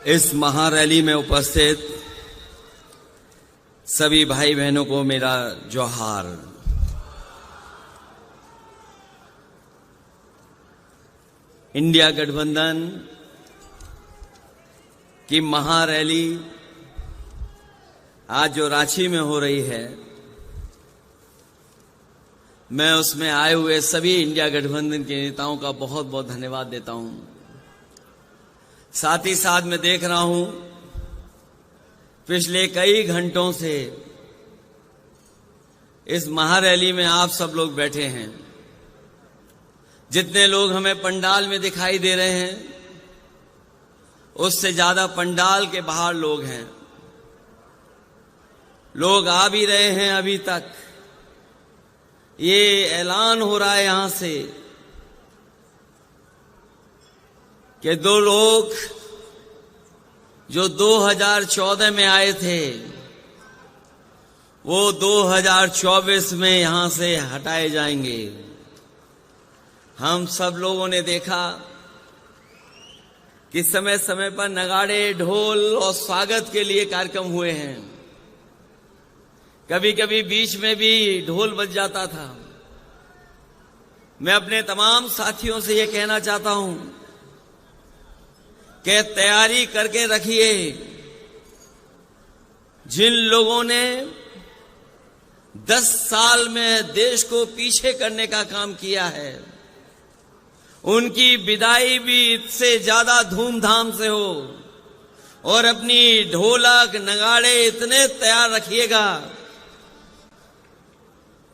इस महारैली में उपस्थित सभी भाई बहनों को मेरा जोहार। इंडिया गठबंधन की महारैली आज जो रांची में हो रही है, मैं उसमें आए हुए सभी इंडिया गठबंधन के नेताओं का बहुत बहुत धन्यवाद देता हूं। साथ ही साथ मैं देख रहा हूं पिछले कई घंटों से इस महारैली में आप सब लोग बैठे हैं। जितने लोग हमें पंडाल में दिखाई दे रहे हैं, उससे ज्यादा पंडाल के बाहर लोग हैं। लोग आ भी रहे हैं। अभी तक ये ऐलान हो रहा है यहां से कि दो लोग जो 2014 में आए थे, वो 2024 में यहां से हटाए जाएंगे। हम सब लोगों ने देखा कि समय समय पर नगाड़े, ढोल और स्वागत के लिए कार्यक्रम हुए हैं। कभी कभी बीच में भी ढोल बज जाता था। मैं अपने तमाम साथियों से ये कहना चाहता हूं कि तैयारी करके रखिए। जिन लोगों ने 10 साल में देश को पीछे करने का काम किया है, उनकी विदाई भी इससे ज्यादा धूमधाम से हो। और अपनी ढोलक नगाड़े इतने तैयार रखिएगा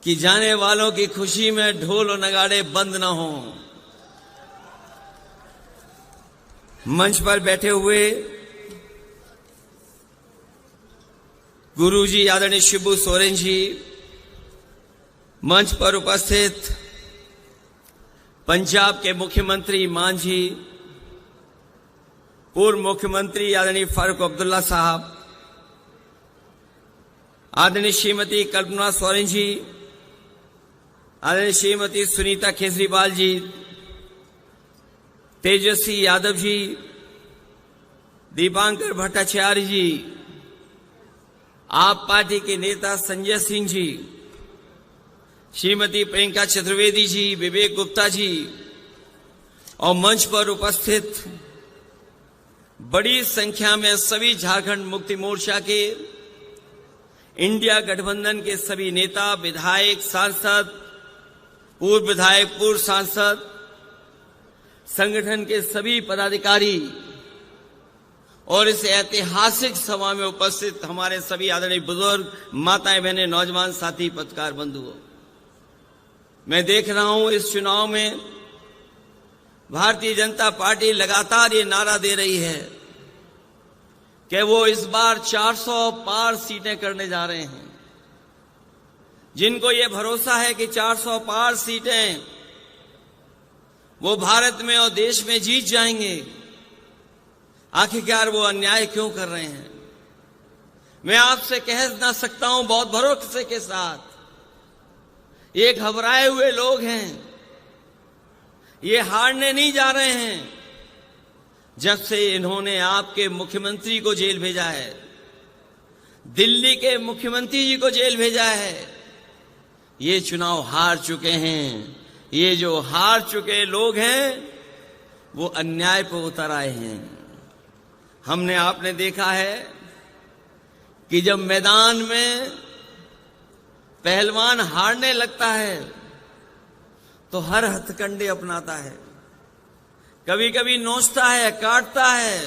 कि जाने वालों की खुशी में ढोल और नगाड़े बंद ना हो। मंच पर बैठे हुए गुरुजी आदरणीय शिबू सोरेन जी, मंच पर उपस्थित पंजाब के मुख्यमंत्री मान जी, पूर्व मुख्यमंत्री आदरणीय फारूक अब्दुल्ला साहब, आदरणीय श्रीमती कल्पना सोरेन जी, आदरणीय श्रीमती सुनीता केजरीवाल जी, तेजस्वी यादव जी, दीपांकर भट्टाचार्य जी, आप पार्टी के नेता संजय सिंह जी, श्रीमती प्रियंका चतुर्वेदी जी, विवेक गुप्ता जी और मंच पर उपस्थित बड़ी संख्या में सभी झारखंड मुक्ति मोर्चा के, इंडिया गठबंधन के सभी नेता, विधायक, सांसद, पूर्व विधायक, पूर्व सांसद, संगठन के सभी पदाधिकारी और इस ऐतिहासिक सभा में उपस्थित हमारे सभी आदरणीय बुजुर्ग, माताएं, बहनें, नौजवान साथी, पत्रकार बंधुओं, मैं देख रहा हूं इस चुनाव में भारतीय जनता पार्टी लगातार ये नारा दे रही है कि वो इस बार 400 पार सीटें करने जा रहे हैं। जिनको ये भरोसा है कि 400 पार सीटें वो भारत में और देश में जीत जाएंगे, आखिरकार वो अन्याय क्यों कर रहे हैं? मैं आपसे कह ना सकता हूं बहुत भरोसे के साथ, ये घबराए हुए लोग हैं, ये हारने नहीं जा रहे हैं। जब से इन्होंने आपके मुख्यमंत्री को जेल भेजा है, दिल्ली के मुख्यमंत्री जी को जेल भेजा है, ये चुनाव हार चुके हैं। ये जो हार चुके लोग हैं वो अन्याय पर उतर आए हैं। हमने आपने देखा है कि जब मैदान में पहलवान हारने लगता है तो हर हथकंडे अपनाता है। कभी कभी नोचता है, काटता है,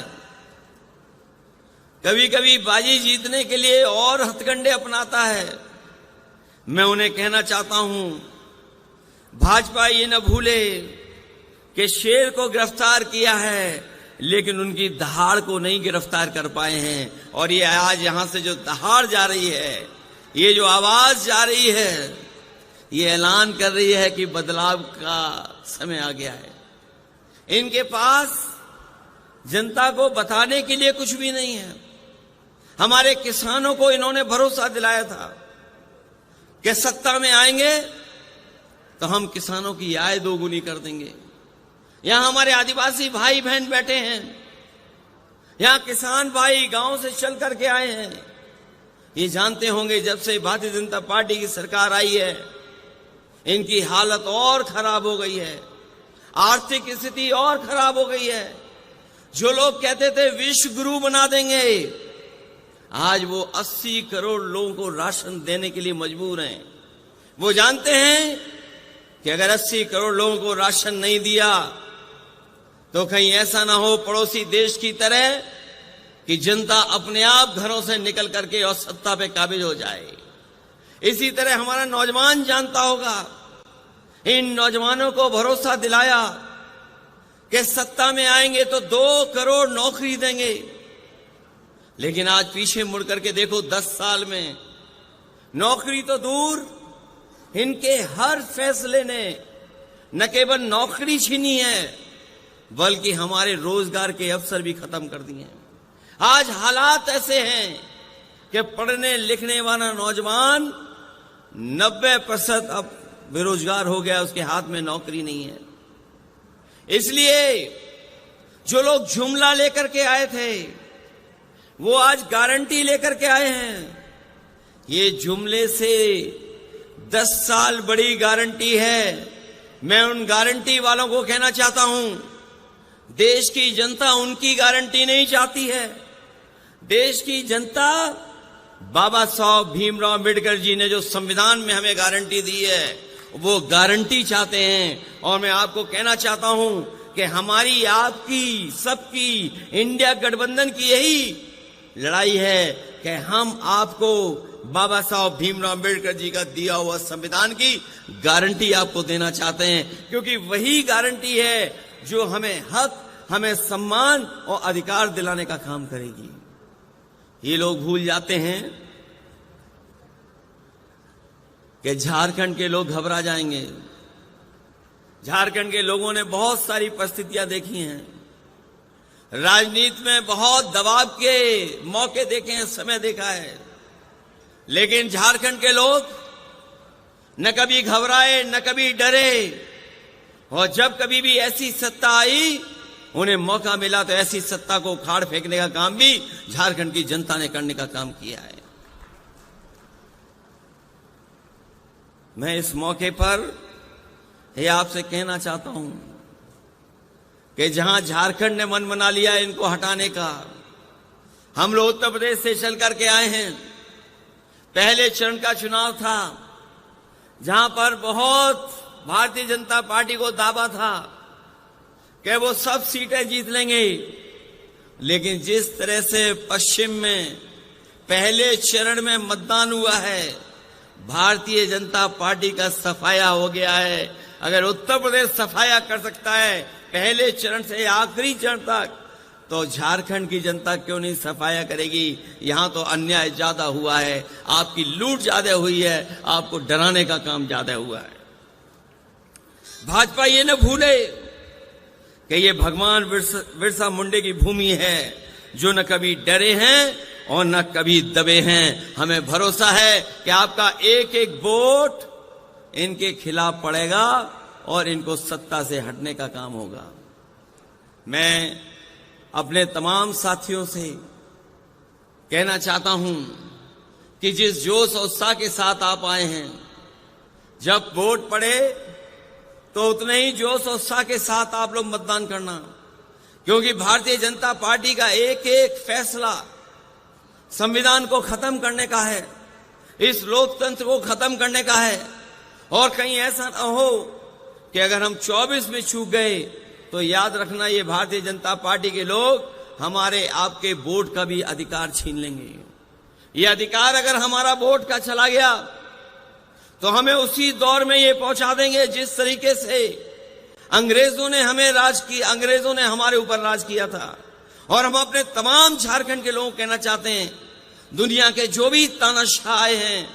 कभी कभी बाजी जीतने के लिए और हथकंडे अपनाता है। मैं उन्हें कहना चाहता हूं, भाजपा ये न भूले कि शेर को गिरफ्तार किया है, लेकिन उनकी दहाड़ को नहीं गिरफ्तार कर पाए हैं। और ये आज यहां से जो दहाड़ जा रही है, ये जो आवाज जा रही है, ये ऐलान कर रही है कि बदलाव का समय आ गया है। इनके पास जनता को बताने के लिए कुछ भी नहीं है। हमारे किसानों को इन्होंने भरोसा दिलाया था कि सत्ता में आएंगे तो हम किसानों की आय दोगुनी कर देंगे। यहां हमारे आदिवासी भाई बहन बैठे हैं, यहाँ किसान भाई गांव से चल करके आए हैं। ये जानते होंगे जब से भारतीय जनता पार्टी की सरकार आई है, इनकी हालत और खराब हो गई है, आर्थिक स्थिति और खराब हो गई है। जो लोग कहते थे विश्व गुरु बना देंगे, आज वो 80 करोड़ लोगों को राशन देने के लिए मजबूर हैं। वो जानते हैं कि अगर 80 करोड़ लोगों को राशन नहीं दिया तो कहीं ऐसा ना हो पड़ोसी देश की तरह कि जनता अपने आप घरों से निकल करके और सत्ता पे काबिज हो जाए। इसी तरह हमारा नौजवान जानता होगा, इन नौजवानों को भरोसा दिलाया कि सत्ता में आएंगे तो 2 करोड़ नौकरी देंगे, लेकिन आज पीछे मुड़ करके देखो 10 साल में नौकरी तो दूर, इनके हर फैसले ने न केवल नौकरी छीनी है बल्कि हमारे रोजगार के अवसर भी खत्म कर दिए हैं। आज हालात ऐसे हैं कि पढ़ने लिखने वाला नौजवान 90% अब बेरोजगार हो गया, उसके हाथ में नौकरी नहीं है। इसलिए जो लोग जुमला लेकर के आए थे वो आज गारंटी लेकर के आए हैं। ये जुमले से 10 साल बड़ी गारंटी है। मैं उन गारंटी वालों को कहना चाहता हूं, देश की जनता उनकी गारंटी नहीं चाहती है। देश की जनता बाबा साहब भीमराव अम्बेडकर जी ने जो संविधान में हमें गारंटी दी है वो गारंटी चाहते हैं। और मैं आपको कहना चाहता हूं कि हमारी, आपकी, सबकी, इंडिया गठबंधन की यही लड़ाई है कि हम आपको बाबा साहब भीमराव अम्बेडकर जी का दिया हुआ संविधान की गारंटी आपको देना चाहते हैं, क्योंकि वही गारंटी है जो हमें हक, हमें सम्मान और अधिकार दिलाने का काम करेगी। ये लोग भूल जाते हैं कि झारखंड के लोग घबरा जाएंगे। झारखंड के लोगों ने बहुत सारी परिस्थितियां देखी हैं, राजनीति में बहुत दबाव के मौके देखे हैं, समय देखा है, लेकिन झारखंड के लोग न कभी घबराए न कभी डरे। और जब कभी भी ऐसी सत्ता आई, उन्हें मौका मिला तो ऐसी सत्ता को उखाड़ फेंकने का काम भी झारखंड की जनता ने करने का काम किया है। मैं इस मौके पर यह आपसे कहना चाहता हूं कि जहां झारखंड ने मन बना लिया है इनको हटाने का, हम लोग उत्तर प्रदेश से चल करके आए हैं। पहले चरण का चुनाव था जहां पर बहुत भारतीय जनता पार्टी को दावा था कि वो सब सीटें जीत लेंगे, लेकिन जिस तरह से पश्चिम में पहले चरण में मतदान हुआ है, भारतीय जनता पार्टी का सफाया हो गया है। अगर उत्तर प्रदेश सफाया कर सकता है पहले चरण से आखिरी चरण तक, तो झारखंड की जनता क्यों नहीं सफाया करेगी। यहां तो अन्याय ज्यादा हुआ है, आपकी लूट ज्यादा हुई है, आपको डराने का काम ज्यादा हुआ है। भाजपा ये न भूले कि ये भगवान बिरसा मुंडे की भूमि है, जो न कभी डरे हैं और न कभी दबे हैं। हमें भरोसा है कि आपका एक एक वोट इनके खिलाफ पड़ेगा और इनको सत्ता से हटने का काम होगा। मैं अपने तमाम साथियों से कहना चाहता हूं कि जिस जोश और उत्साह के साथ आप आए हैं, जब वोट पड़े तो उतने ही जोश और उत्साह के साथ आप लोग मतदान करना, क्योंकि भारतीय जनता पार्टी का एक एक फैसला संविधान को खत्म करने का है, इस लोकतंत्र को खत्म करने का है। और कहीं ऐसा ना हो कि अगर हम 24 में चूक गए तो याद रखना, ये भारतीय जनता पार्टी के लोग हमारे आपके वोट का भी अधिकार छीन लेंगे। ये अधिकार अगर हमारा वोट का चला गया तो हमें उसी दौर में ये पहुंचा देंगे जिस तरीके से अंग्रेजों ने हमें राज किया, अंग्रेजों ने हमारे ऊपर राज किया था। और हम अपने तमाम झारखंड के लोगों को कहना चाहते हैं, दुनिया के जो भी तानाशाह आए हैं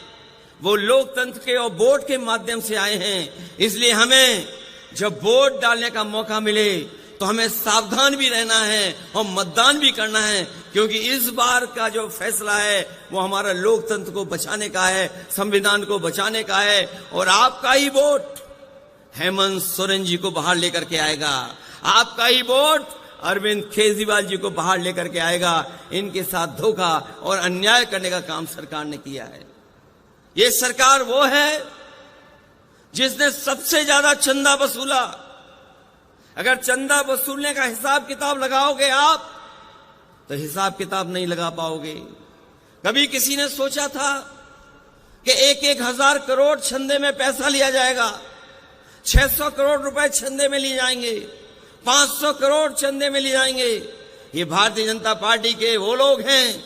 वो लोकतंत्र के और वोट के माध्यम से आए हैं। इसलिए हमें जब वोट डालने का मौका मिले तो हमें सावधान भी रहना है और मतदान भी करना है, क्योंकि इस बार का जो फैसला है वो हमारा लोकतंत्र को बचाने का है, संविधान को बचाने का है। और आपका ही वोट हेमंत सोरेन जी को बाहर लेकर के आएगा, आपका ही वोट अरविंद केजरीवाल जी को बाहर लेकर के आएगा। इनके साथ धोखा और अन्याय करने का काम सरकार ने किया है। ये सरकार वो है जिसने सबसे ज्यादा चंदा वसूला। अगर चंदा वसूलने का हिसाब किताब लगाओगे आप तो हिसाब किताब नहीं लगा पाओगे। कभी किसी ने सोचा था कि 1,000 करोड़ चंदे में पैसा लिया जाएगा, 600 करोड़ रुपए चंदे में लिए जाएंगे, 500 करोड़ चंदे में लिए जाएंगे। ये भारतीय जनता पार्टी के वो लोग हैं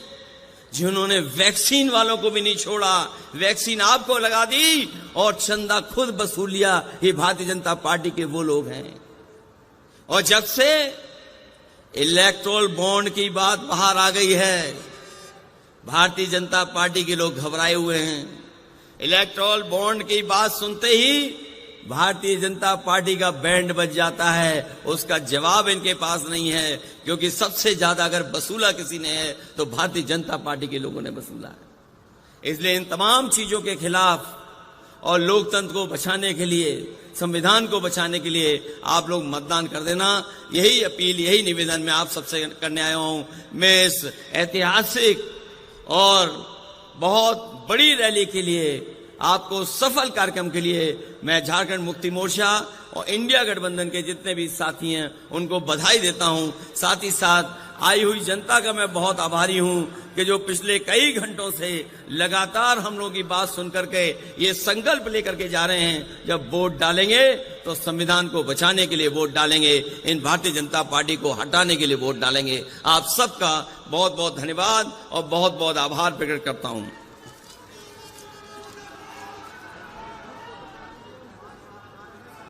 जिन्होंने वैक्सीन वालों को भी नहीं छोड़ा, वैक्सीन आपको लगा दी और चंदा खुद वसूल लिया। ये भारतीय जनता पार्टी के वो लोग हैं। और जब से इलेक्टोरल बॉन्ड की बात बाहर आ गई है, भारतीय जनता पार्टी के लोग घबराए हुए हैं। इलेक्टोरल बॉन्ड की बात सुनते ही भारतीय जनता पार्टी का बैंड बज जाता है। उसका जवाब इनके पास नहीं है, क्योंकि सबसे ज्यादा अगर वसूला किसी ने है तो भारतीय जनता पार्टी के लोगों ने वसूला है। इसलिए इन तमाम चीजों के खिलाफ और लोकतंत्र को बचाने के लिए, संविधान को बचाने के लिए आप लोग मतदान कर देना। यही अपील, यही निवेदन मैं आप सबसे करने आया हूं। मैं इस ऐतिहासिक और बहुत बड़ी रैली के लिए, आपको सफल कार्यक्रम के लिए मैं झारखंड मुक्ति मोर्चा और इंडिया गठबंधन के जितने भी साथी हैं उनको बधाई देता हूं। साथ ही साथ आई हुई जनता का मैं बहुत आभारी हूं कि जो पिछले कई घंटों से लगातार हम लोगों की बात सुनकर के ये संकल्प लेकर के जा रहे हैं, जब वोट डालेंगे तो संविधान को बचाने के लिए वोट डालेंगे, इन भारतीय जनता पार्टी को हटाने के लिए वोट डालेंगे। आप सबका बहुत बहुत धन्यवाद और बहुत बहुत आभार प्रकट करता हूं।